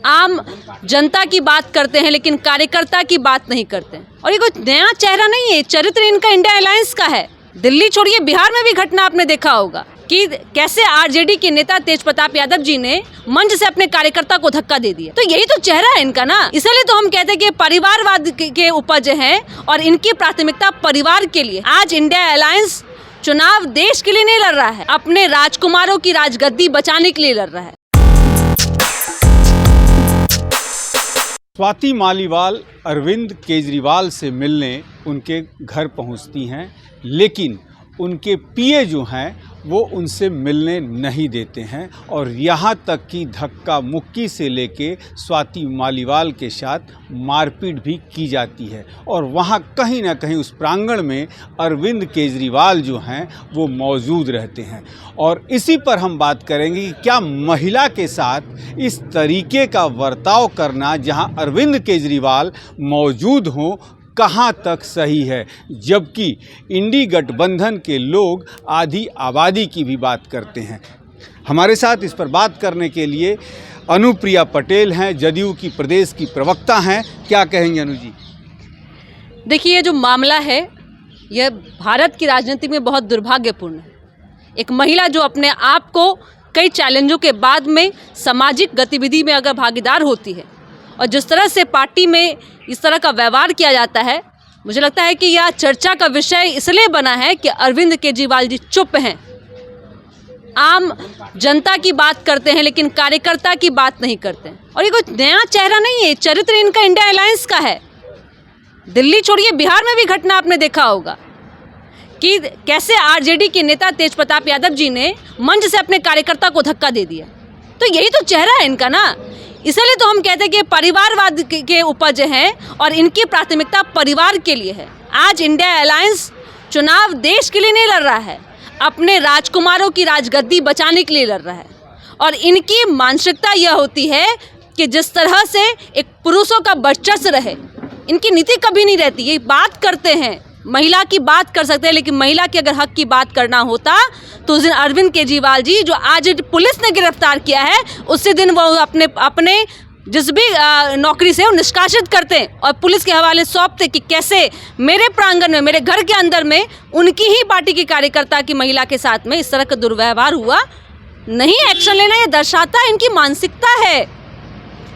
आम जनता की बात करते हैं लेकिन कार्यकर्ता की बात नहीं करते हैं। और ये कोई नया चेहरा नहीं है, चरित्र इनका इंडिया अलायंस का है। दिल्ली छोड़िए, बिहार में भी घटना आपने देखा होगा कि कैसे आरजेडी के नेता तेजप्रताप यादव जी ने मंच से अपने कार्यकर्ता को धक्का दे दिया। तो यही तो चेहरा है इनका ना। इसलिए तो हम कहते हैं कि परिवारवाद के उपज है और इनकी प्राथमिकता परिवार के लिए। आज इंडिया अलायंस चुनाव देश के लिए नहीं लड़ रहा है, अपने राजकुमारों की राजगद्दी बचाने के लिए लड़ रहा है। स्वाति मालीवाल अरविंद केजरीवाल से मिलने उनके घर पहुंचती हैं, लेकिन उनके पीए जो हैं वो उनसे मिलने नहीं देते हैं और यहाँ तक कि धक्का मुक्की से लेके स्वाति मालीवाल के साथ मारपीट भी की जाती है। और वहाँ कहीं ना कहीं उस प्रांगण में अरविंद केजरीवाल जो हैं वो मौजूद रहते हैं। और इसी पर हम बात करेंगे कि क्या महिला के साथ इस तरीके का बर्ताव करना जहाँ अरविंद केजरीवाल मौजूद हों कहाँ तक सही है, जबकि इंडी गठबंधन के लोग आधी आबादी की भी बात करते हैं। हमारे साथ इस पर बात करने के लिए अनुप्रिया पटेल हैं, जदयू की प्रदेश की प्रवक्ता हैं। क्या कहेंगे अनु जी? देखिए, ये जो मामला है यह भारत की राजनीति में बहुत दुर्भाग्यपूर्ण है। एक महिला जो अपने आप को कई चैलेंजों के बाद में सामाजिक गतिविधि में अगर भागीदार होती है और जिस तरह से पार्टी में इस तरह का व्यवहार किया जाता है, मुझे लगता है कि यह चर्चा का विषय इसलिए बना है कि अरविंद केजरीवाल जी चुप हैं। आम जनता की बात करते हैं लेकिन कार्यकर्ता की बात नहीं करते हैं। और ये कोई नया चेहरा नहीं है, चरित्र इनका इंडिया अलायंस का है। दिल्ली छोड़िए, बिहार में भी घटना आपने देखा होगा कि कैसे आरजेडी के नेता तेजप्रताप यादव जी ने मंच से अपने कार्यकर्ता को धक्का दे दिया। तो यही तो चेहरा है इनका ना। इसलिए तो हम कहते हैं कि परिवारवाद के उपज है और इनकी प्राथमिकता परिवार के लिए है। आज इंडिया अलायंस चुनाव देश के लिए नहीं लड़ रहा है, अपने राजकुमारों की राजगद्दी बचाने के लिए लड़ रहा है। और इनकी मानसिकता यह होती है कि जिस तरह से एक पुरुषों का वर्चस्व रहे, इनकी नीति कभी नहीं रहती। ये बात करते हैं, महिला की बात कर सकते हैं, लेकिन महिला के अगर हक की बात करना होता तो उस दिन अरविंद केजरीवाल जी जो आज पुलिस ने गिरफ्तार किया है, उसी दिन वो अपने जिस भी नौकरी से वो निष्कासित करते और पुलिस के हवाले सौंपते कि कैसे मेरे प्रांगण में, मेरे घर के अंदर में उनकी ही पार्टी की कार्यकर्ता की महिला के साथ में इस तरह का दुर्व्यवहार हुआ। नहीं एक्शन लेना, ये दर्शाता इनकी मानसिकता है।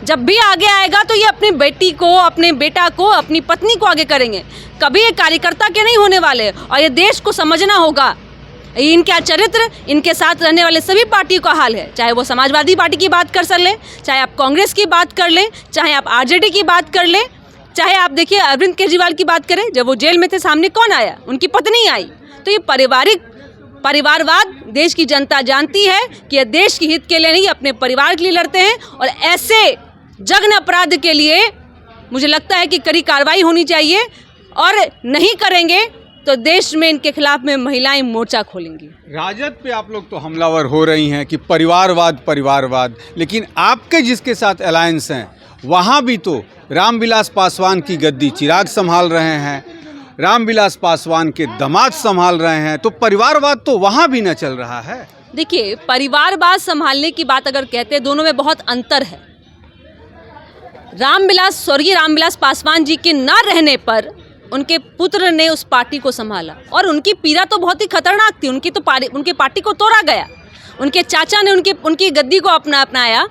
जब भी आगे आएगा तो ये अपनी बेटी को, अपने बेटा को, अपनी पत्नी को आगे करेंगे, कभी ये कार्यकर्ता के नहीं होने वाले। और ये देश को समझना होगा, इनका चरित्र, इनके साथ रहने वाले सभी पार्टियों का हाल है। चाहे वो समाजवादी पार्टी की बात कर लें, चाहे आप कांग्रेस की बात कर लें, चाहे आप आरजेडी की बात कर लें, चाहे आप देखिए अरविंद केजरीवाल की बात करें। जब वो जेल में थे, सामने कौन आया? उनकी पत्नी आई। तो ये परिवारवाद देश की जनता जानती है कि यह देश के हित के लिए नहीं, अपने परिवार के लिए लड़ते हैं। और ऐसे जघन्य अपराध के लिए मुझे लगता है कि कड़ी कार्रवाई होनी चाहिए, और नहीं करेंगे तो देश में इनके खिलाफ में महिलाएं मोर्चा खोलेंगी। राजद पे आप लोग तो हमलावर हो रही हैं कि परिवारवाद, लेकिन आपके जिसके साथ अलायंस हैं वहाँ भी तो रामविलास पासवान की गद्दी चिराग संभाल रहे हैं, रामविलास पासवान के दामाद संभाल रहे हैं, तो परिवारवाद तो वहाँ भी न चल रहा है। देखिए, परिवारवाद संभालने की बात अगर कहते हैं, दोनों में बहुत अंतर है। स्वर्गीय रामविलास पासवान जी के न रहने पर उनके पुत्र ने उस पार्टी को संभाला और उनकी पीड़ा तो बहुत ही खतरनाक थी। उनके पार्टी को तोड़ा गया, उनके चाचा ने उनकी गद्दी को अपनाया।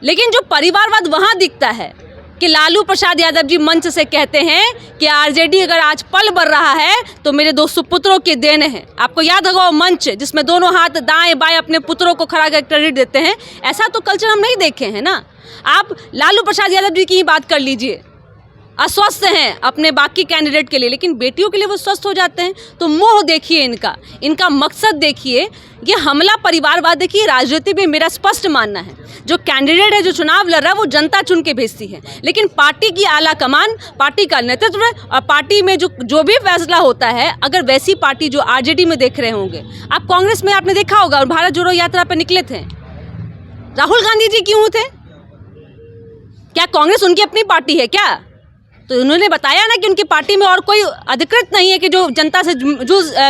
लेकिन जो परिवारवाद वहाँ दिखता है कि लालू प्रसाद यादव जी मंच से कहते हैं कि आरजेडी अगर आज पल बढ़ रहा है तो मेरे 2 सुपुत्रों के देन हैं। आपको याद होगा वो मंच जिसमें दोनों हाथ दाएं बाएं अपने पुत्रों को खड़ा कर क्रेडिट देते हैं। ऐसा तो कल्चर हम नहीं देखे हैं ना। आप लालू प्रसाद यादव जी की ही बात कर लीजिए, अस्वस्थ हैं अपने बाकी कैंडिडेट के लिए, लेकिन बेटियों के लिए वो स्वस्थ हो जाते हैं। तो मोह देखिए इनका मकसद देखिए, ये हमला परिवारवाद। देखिए, राजनीति में मेरा स्पष्ट मानना है, जो कैंडिडेट है, जो चुनाव लड़ रहा है, वो जनता चुन के भेजती है। लेकिन पार्टी की आला कमान, पार्टी का नेतृत्व और पार्टी में जो भी फैसला होता है, अगर वैसी पार्टी जो आरजेडी में देख रहे होंगे, आप कांग्रेस में आपने देखा होगा, और भारत जोड़ो यात्रा पर निकले थे, राहुल गांधी जी क्यों थे? क्या कांग्रेस उनकी अपनी पार्टी है क्या? तो उन्होंने बताया ना कि उनकी पार्टी में और कोई अधिकृत नहीं है कि जो जनता से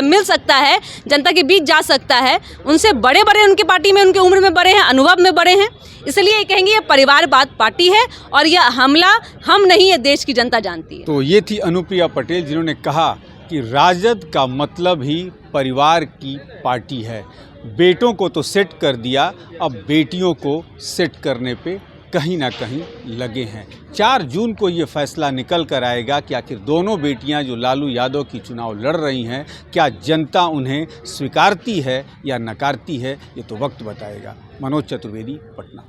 मिल सकता है, जनता के बीच जा सकता है। उनसे बड़े उनकी पार्टी में, उनकी उम्र में बड़े हैं, अनुभव में बड़े हैं। इसलिए ये कहेंगे ये परिवारवाद पार्टी है और यह हमला हम नहीं, ये देश की जनता जानती है। तो ये थी अनुप्रिया पटेल, जिन्होंने कहा कि राजद का मतलब ही परिवार की पार्टी है। बेटों को तो सेट कर दिया, अब बेटियों को सेट करने पे कहीं ना कहीं लगे हैं। 4 जून को ये फैसला निकल कर आएगा कि आखिर दोनों बेटियां जो लालू यादव की चुनाव लड़ रही हैं, क्या जनता उन्हें स्वीकारती है या नकारती है, ये तो वक्त बताएगा। मनोज चतुर्वेदी, पटना।